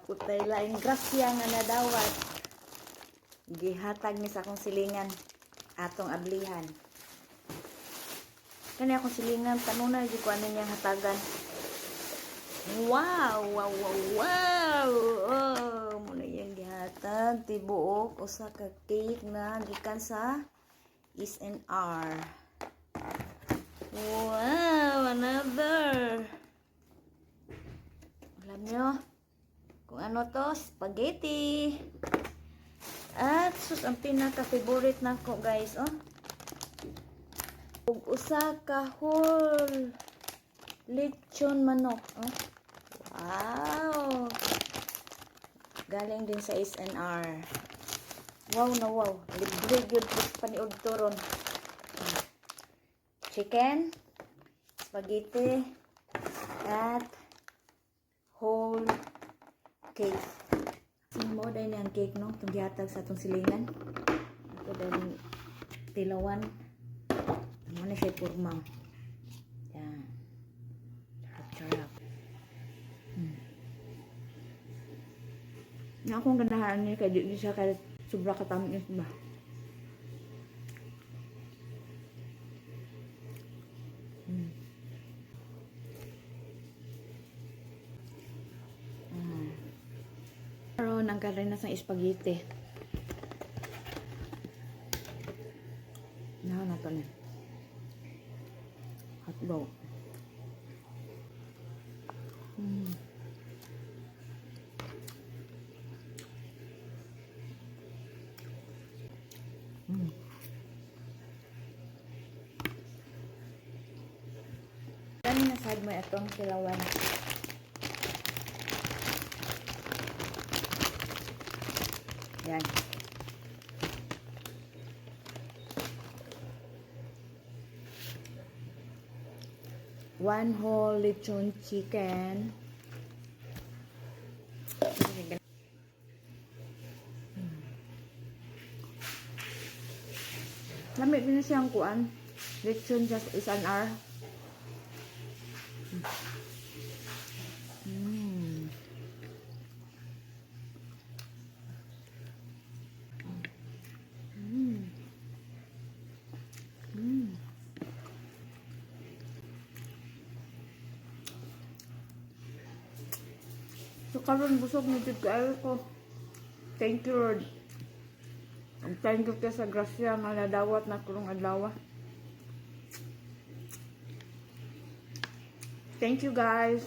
Naputay laing grasya nga nadawat. Gihatag ni sa akong silingan atong ablihan. Kani akong silingan tanuna di ko ano niyang hatagan. Wow, wow, wow, wow. Oh, muna yang gihatag tibuok usa ka cake na gikan sa S&R. Wow, another. Alam nyo, kung ano to, spaghetti. At sus, ang pinaka-favorite na ko guys, oh. Ug usa ka whole lechon manok, oh. Wow. Galing din sa S&R. Wow na wow. Libre yun po paniod turon. Chicken, spaghetti, at whole cake. Mo dahil ang cake no, itong gihatag sa itong silingan. Ito dahil tilawan. Ano na siya purmang. Yan. Charap-charap. Na akong ganahan niya kaya di siya kaya sobra katamis ba. Pero nangkarin na sa spaghetti. Na to na. Hotdog. Kani na side mo itong tilawan. Yan. One whole lechon chicken. Lamig din siyang kuan. Lechon just is an hour. So karon busog ni jud kaayo ko. Thank you Lord. Ang thank you ka sa grasya nga nadawat na kulong adlaw. Thank you guys.